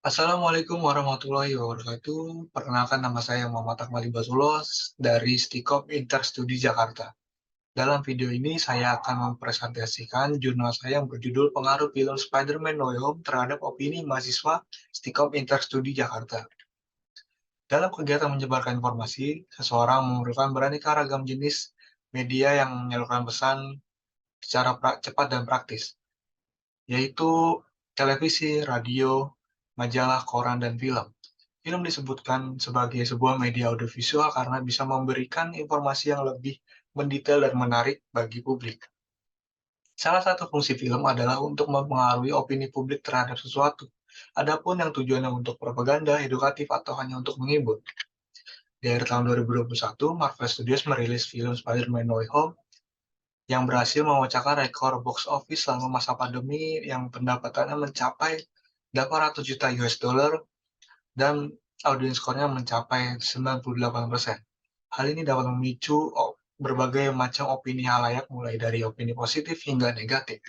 Assalamualaikum warahmatullahi wabarakatuh. Perkenalkan nama saya Muhammad Akmal Ibatulos dari Stikom Interstudi Jakarta. Dalam video ini saya akan mempresentasikan jurnal saya yang berjudul Pengaruh Film Spider-Man No Way Home terhadap opini mahasiswa Stikom Interstudi Jakarta. Dalam kegiatan menyebarkan informasi, seseorang memerlukan beraneka ragam jenis media yang menyalurkan pesan secara cepat dan praktis, yaitu televisi, radio, majalah, koran, dan film. Film disebutkan sebagai sebuah media audiovisual karena bisa memberikan informasi yang lebih mendetail dan menarik bagi publik. Salah satu fungsi film adalah untuk mempengaruhi opini publik terhadap sesuatu. Adapun yang tujuannya untuk propaganda, edukatif, atau hanya untuk menghibur. Di akhir tahun 2021, Marvel Studios merilis film Spider-Man No Way Home yang berhasil memecahkan rekor box office selama masa pandemi yang pendapatannya mencapai 800 juta US dollar dan audience score-nya mencapai 98%. Hal ini dapat memicu berbagai macam opini halayak mulai dari opini positif hingga negatif.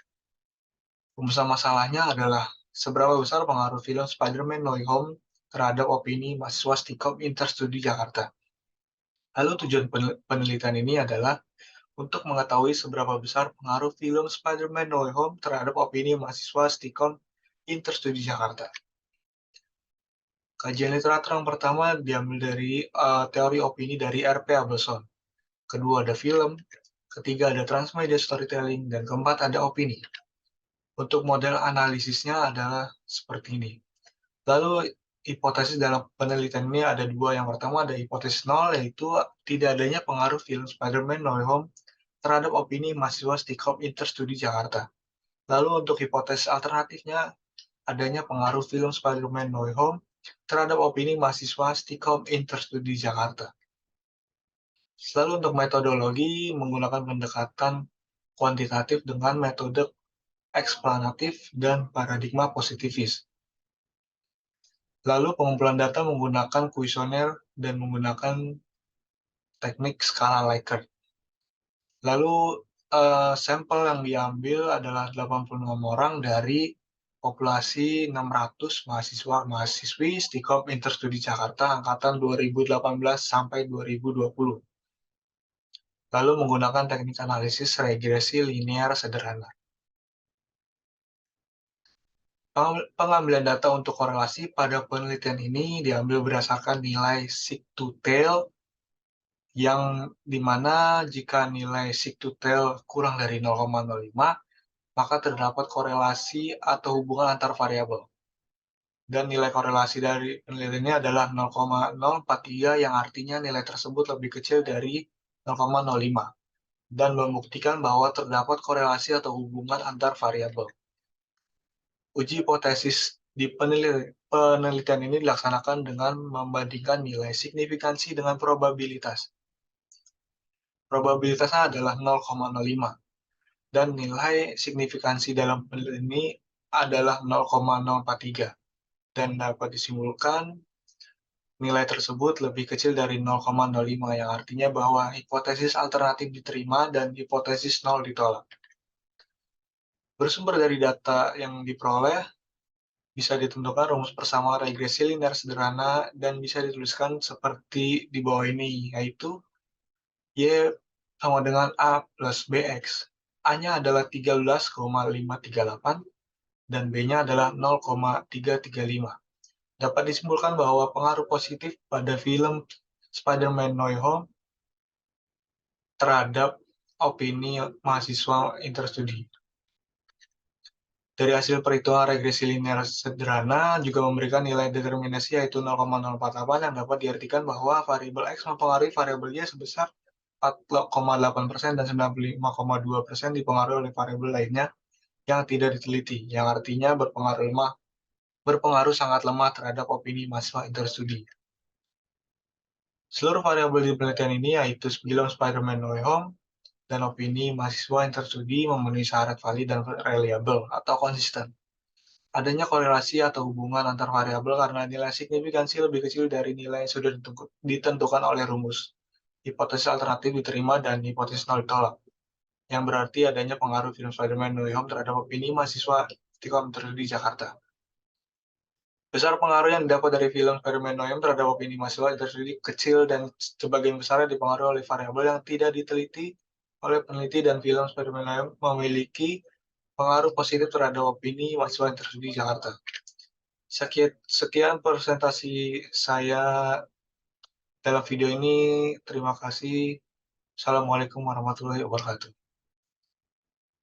Rumus masalahnya adalah seberapa besar pengaruh film Spider-Man No Way Home terhadap opini mahasiswa Stikom Interstudi Jakarta. Lalu tujuan penelitian ini adalah untuk mengetahui seberapa besar pengaruh film Spider-Man No Way Home terhadap opini mahasiswa Stikom Interstudi Jakarta. Kajian literatur yang pertama diambil dari teori opini dari R.P. Abelson. Kedua ada film, ketiga ada transmedia storytelling, dan keempat ada opini. Untuk model analisisnya adalah seperti ini. Lalu hipotesis dalam penelitian ini ada dua. Yang pertama ada hipotesis nol, yaitu tidak adanya pengaruh film Spider-Man No Way Home terhadap opini mahasiswa Stikom Interstudi Jakarta. Lalu untuk hipotesis alternatifnya adanya pengaruh film Spider-Man No Way Home terhadap opini mahasiswa Stikom Interstudi Jakarta. Lalu untuk metodologi menggunakan pendekatan kuantitatif dengan metode eksplanatif dan paradigma positivis. Lalu pengumpulan data menggunakan kuesioner dan menggunakan teknik skala Likert. Lalu sampel yang diambil adalah 86 orang dari populasi 600 mahasiswa-mahasiswi Stikom Interstudi Jakarta angkatan 2018 sampai 2020. Lalu menggunakan teknik analisis regresi linear sederhana. Pengambilan data untuk korelasi pada penelitian ini diambil berdasarkan nilai seek-to-tail, yang dimana jika nilai seek-to-tail kurang dari 0,05, maka terdapat korelasi atau hubungan antar variabel. Dan nilai korelasi dari penelitian ini adalah 0,043, yang artinya nilai tersebut lebih kecil dari 0,05, dan membuktikan bahwa terdapat korelasi atau hubungan antar variabel. Uji hipotesis di penelitian ini dilaksanakan dengan membandingkan nilai signifikansi dengan probabilitas. Probabilitasnya adalah 0,05, dan nilai signifikansi dalam penelitian ini adalah 0,043, dan dapat disimpulkan nilai tersebut lebih kecil dari 0,05, yang artinya bahwa hipotesis alternatif diterima dan hipotesis nol ditolak. Bersumber dari data yang diperoleh, bisa ditentukan rumus persamaan regresi linear sederhana dan bisa dituliskan seperti di bawah ini, yaitu Y sama dengan A plus BX. A-nya adalah 13,538 dan B-nya adalah 0,335. Dapat disimpulkan bahwa pengaruh positif pada film Spider-Man No Way Home terhadap opini mahasiswa interstudi. Dari hasil perhitungan regresi linear sederhana juga memberikan nilai determinasi yaitu 0,048, yang dapat diartikan bahwa variabel X mempengaruhi variabel Y sebesar 4,8% dan 95,2% dipengaruhi oleh variabel lainnya yang tidak diteliti, yang artinya berpengaruh sangat lemah terhadap opini mahasiswa interstudi. Seluruh variabel di penelitian ini, yaitu film Spider-Man No Way Home dan opini mahasiswa interstudi, memenuhi syarat valid dan reliable atau konsisten. Adanya korelasi atau hubungan antar variabel karena nilai signifikansi lebih kecil dari nilai yang sudah ditentukan oleh rumus. Hipotesis alternatif diterima dan hipotesis nol ditolak, yang berarti adanya pengaruh film Spider-Man No Way Home terhadap opini mahasiswa Stikom Interstudi Jakarta. Besar pengaruh yang didapat dari film Spider-Man No Way Home terhadap opini mahasiswa interstudi kecil dan sebagian besar dipengaruhi oleh variabel yang tidak diteliti oleh peneliti, dan film Spider-Man No Way Home memiliki pengaruh positif terhadap opini mahasiswa interstudi Jakarta. Sekian presentasi saya dalam video ini. Terima kasih. Assalamualaikum warahmatullahi wabarakatuh.